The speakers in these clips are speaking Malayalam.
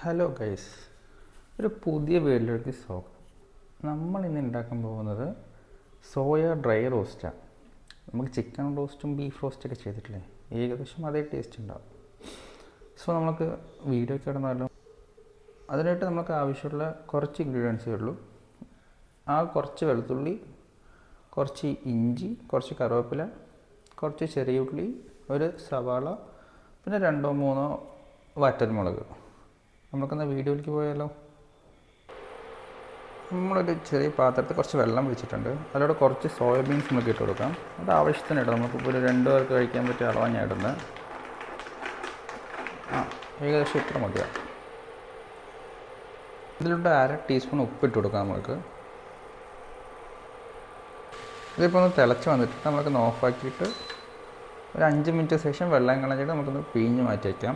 ഹലോ ഗൈസ്, ഒരു പുതിയ വീഡിയോയിലേക്ക് സ്വാഗതം. നമ്മൾ ഇന്ന് ഉണ്ടാക്കാൻ പോകുന്നത് സോയ ഡ്രൈ റോസ്റ്റാണ്. നമുക്ക് ചിക്കൻ റോസ്റ്റും ബീഫ് റോസ്റ്റൊക്കെ ചെയ്തിട്ടില്ലേ, ഏകദേശം അതേ ടേസ്റ്റ് ഉണ്ടാവും. സോ നമുക്ക് വീഡിയോയ്ക്ക് കിടന്നാലും അതിനായിട്ട് നമുക്ക് ആവശ്യമുള്ള കുറച്ച് ഇൻഗ്രീഡിയൻസേ ഉള്ളൂ. ആ കുറച്ച് വെളുത്തുള്ളി, കുറച്ച് ഇഞ്ചി, കുറച്ച് കറിവേപ്പില, കുറച്ച് ചെറിയ ഉള്ളി, ഒരു സവാള, പിന്നെ 2-3 വറ്റൽമുളക്. നമുക്കെന്നാൽ വീഡിയോയിലേക്ക് പോയാലോ. നമ്മളൊരു ചെറിയ പാത്രത്തിൽ കുറച്ച് വെള്ളം വെച്ചിട്ടുണ്ട്. അതിലൂടെ കുറച്ച് സോയാബീൻസ് നമുക്ക് ഇട്ട് കൊടുക്കാം. അത് ആവശ്യത്തിന് ഇടാം. നമുക്കിപ്പോൾ ഒരു 2 പേർക്ക് കഴിക്കാൻ പറ്റിയ അളവാണ് ഞാൻ ഇടുന്നത്. ഏകദേശം ഇത്ര മതിയാണ്. ഇതിലൂടെ 1/2 ടീസ്പൂൺ ഉപ്പിട്ട് കൊടുക്കാം നമുക്ക്. ഇതിപ്പോൾ ഒന്ന് തിളച്ച് വന്നിട്ട് നമുക്കൊന്ന് ഓഫാക്കിയിട്ട് ഒരു 5 മിനിറ്റ് ശേഷം വെള്ളം കളഞ്ഞിട്ട് നമുക്കൊന്ന് പിഴിഞ്ഞ് മാറ്റി വയ്ക്കാം.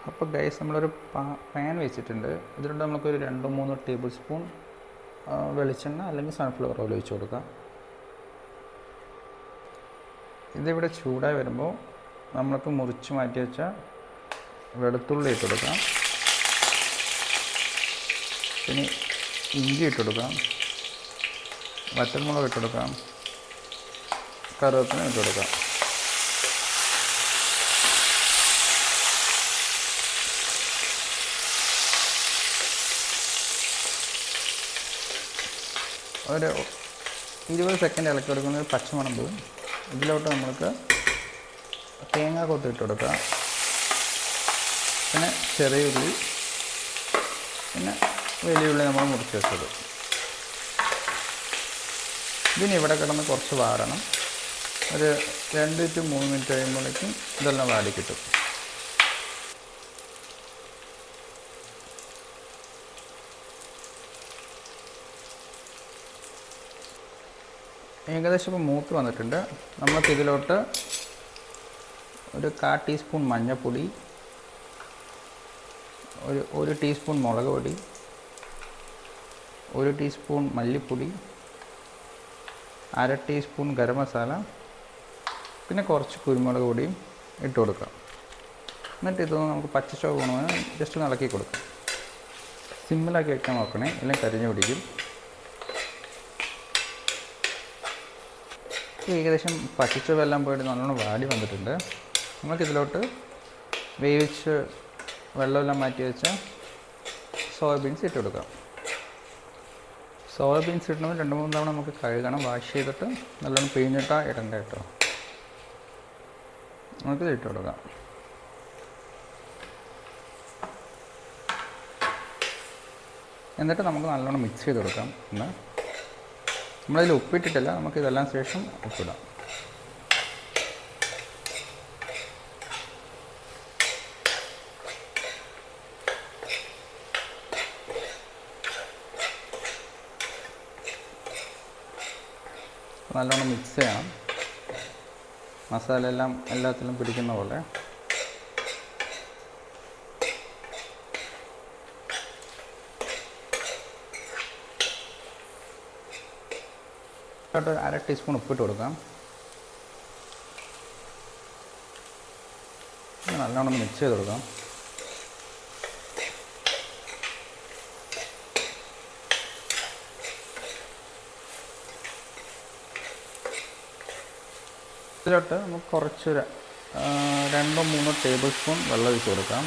അപ്പോൾ ഗൈസ്, നമ്മളൊരു പാൻ വെച്ചിട്ടുണ്ട്. ഇതിലൂടെ നമുക്കൊരു 2-3 ടേബിൾ സ്പൂൺ വെളിച്ചെണ്ണ അല്ലെങ്കിൽ സൺഫ്ലവർ ഓയിൽ ഒഴിച്ച് കൊടുക്കാം. ഇതിവിടെ ചൂടായി വരുമ്പോൾ നമ്മൾക്ക് മുറിച്ച് മാറ്റി വെച്ച വെളുത്തുള്ളി ഇട്ട് കൊടുക്കാം. പിന്നെ ഇഞ്ചി ഇട്ട് കൊടുക്കാം, വറ്റൽമുളക് ഇട്ട് കൊടുക്കാം, കറിവേപ്പില ഇട്ട് കൊടുക്കാം. ഒരു 20 സെക്കൻഡ് ഇളക്കി കൊടുക്കുന്ന ഒരു പച്ചമണം പോവും. ഇതിലോട്ട് നമുക്ക് തേങ്ങ കൊത്ത് ഇട്ട് കൊടുക്കാം, പിന്നെ ചെറിയ ഉള്ളി, പിന്നെ വലിയ ഉള്ളി നമ്മൾ മുറിച്ച് വെച്ചത്. ഇതിന് ഇവിടെ കിടന്ന് കുറച്ച് വാടണം. ഒരു 2-3 മിനിറ്റ് കഴിയുമ്പോഴേക്കും ഇതെല്ലാം വാടി കിട്ടും. ഏകദേശം ഇപ്പോൾ മൂത്ത് വന്നിട്ടുണ്ട്. നമുക്ക് ഇതിലോട്ട് ഒരു 1/4 ടീസ്പൂൺ മഞ്ഞൾപ്പൊടി, ഒരു ടീസ്പൂൺ മുളക് പൊടി, 1 ടീസ്പൂൺ മല്ലിപ്പൊടി, 1/2 ടീസ്പൂൺ ഗരം മസാല, പിന്നെ കുറച്ച് കുരുമുളക് പൊടിയും ഇട്ട് കൊടുക്കാം. എന്നിട്ട് ഇതൊന്ന് നമുക്ക് പച്ചച്ചോ പോകണമെന്ന് ജസ്റ്റ് ഒന്ന് ഇളക്കി കൊടുക്കാം. സിമ്പിളാക്കി വയ്ക്കാൻ നോക്കണേ, എല്ലാം കരിഞ്ഞു പിടിക്കും. ഏകദേശം പച്ചിച്ച വെള്ളം പോയിട്ട് നല്ലോണം വാടി വന്നിട്ടുണ്ട്. നമുക്കിതിലോട്ട് വേവിച്ച് വെള്ളമെല്ലാം മാറ്റി വെച്ച സോയാബീൻസ് ഇട്ട് കൊടുക്കാം. സോയാബീൻസ് ഇടണമെങ്കിൽ 2-3 തവണ നമുക്ക് കഴുകണം. വാഷ് ചെയ്തിട്ട് നല്ലോണം പിഴിഞ്ഞിട്ടാണ് ഇടണ്ട കേട്ടോ. നമുക്കിത് ഇട്ട് കൊടുക്കാം. എന്നിട്ട് നമുക്ക് നല്ലോണം മിക്സ് ചെയ്ത് കൊടുക്കാം. നമ്മളതിൽ ഉപ്പിട്ടിട്ടില്ല, നമുക്കിതെല്ലാം ശേഷം ഉപ്പിടാം. നല്ലോണം മിക്സ് ചെയ്യണം, മസാല എല്ലാം എല്ലാത്തിലും പിടിക്കുന്ന പോലെ. ഒരു 1/2 ടീസ്പൂൺ ഉപ്പിട്ട് കൊടുക്കാം. നല്ലോണം മിക്സ് ചെയ്ത് കൊടുക്കാം. ഇതിലോട്ട് നമുക്ക് കുറച്ച് 2-3 ടേബിൾ സ്പൂൺ വെള്ളം ഒഴിച്ച് കൊടുക്കാം.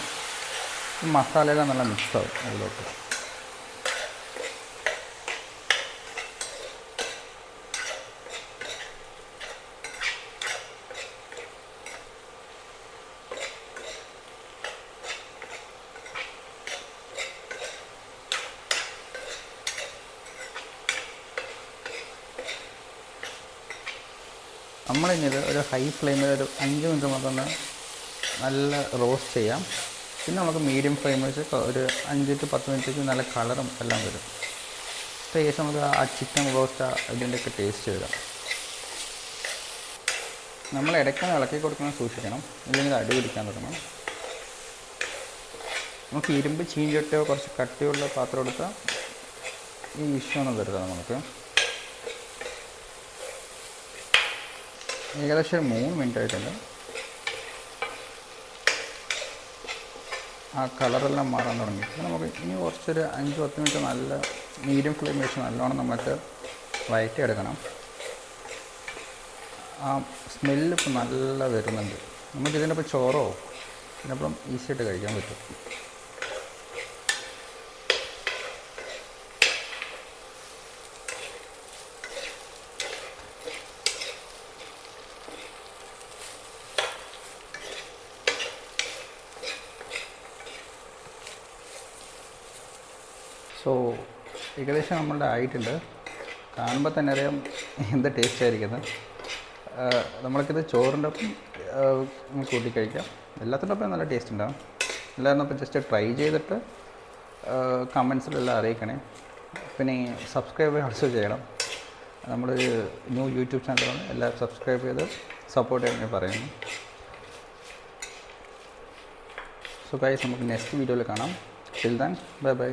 മസാലയെല്ലാം നല്ല മിക്സാവും അതിലോട്ട്. നമ്മളിനി ഇത് ഒരു ഹൈ ഫ്ലെയിമിൽ ഒരു 5 മിനിറ്റ് നമുക്കൊന്ന് നല്ല റോസ്റ്റ് ചെയ്യാം. പിന്നെ നമുക്ക് മീഡിയം ഫ്ലെയിം വെച്ച് ഒരു 5-10 മിനിറ്റേക്ക് നല്ല കളറും എല്ലാം വരും. ശേഷം നമുക്ക് ആ ചിക്കൻ റോസ്റ്റ് ഇതിൻ്റെയൊക്കെ ടേസ്റ്റ് വരാം. നമ്മൾ ഇടയ്ക്കൊന്ന് ഇളക്കി കൊടുക്കണം, സൂക്ഷിക്കണം, ഇല്ലെങ്കിൽ അടി പിടിക്കാൻ തുടങ്ങണം. നമുക്ക് ഇരുമ്പ് ചീഞ്ചട്ടിയോ കുറച്ച് കട്ടിയുള്ള പാത്രം എടുത്താൽ ഈ ഇഷ്യൂ ഒന്നും വരുന്നത് നമുക്ക്. ഏകദേശം 3 മിനിറ്റ് ആയിട്ടുണ്ട്. ആ കളറെല്ലാം മാറാൻ തുടങ്ങി. അപ്പോൾ നമുക്ക് ഇനി കുറച്ചൊരു 5-10 മിനിറ്റ് നല്ല മീഡിയം ഫ്ലെയിം വെച്ച് നല്ലോണം നമുക്ക് വഴറ്റിയെടുക്കണം. ആ സ്മെല്ല് ഇപ്പോൾ നല്ല വരുന്നുണ്ട്. നമുക്കിതിൻ്റെ ഇപ്പോൾ ചോറോ ഇതിനപ്പം ഈസിയായിട്ട് കഴിക്കാൻ പറ്റും. സോ ഏകദേശം നമ്മളുടെ ആയിട്ടുണ്ട്. കാണുമ്പോൾ തന്നെ അറിയാം എന്ത് ടേസ്റ്റ് ആയിരിക്കുന്നത്. നമ്മൾക്കിത് ചോറിൻ്റെ ഒപ്പം കൂട്ടി കഴിക്കാം. എല്ലാത്തിൻ്റെ ഒപ്പം നല്ല ടേസ്റ്റ് ഉണ്ടാകും. എല്ലാവരും അപ്പോൾ ജസ്റ്റ് ട്രൈ ചെയ്തിട്ട് കമൻസിലെല്ലാം അറിയിക്കണേ. പിന്നെ സബ്സ്ക്രൈബ് ഓൾസോ ചെയ്യണം. നമ്മൾ ന്യൂ യൂട്യൂബ് ചാനലാണ്. എല്ലാവരും സബ്സ്ക്രൈബ് ചെയ്ത് സപ്പോർട്ട് ചെയ്യാൻ പറയുന്നു. സോ ഗൈസ്, നമുക്ക് നെക്സ്റ്റ് വീഡിയോയിൽ കാണാം. Till then bye bye.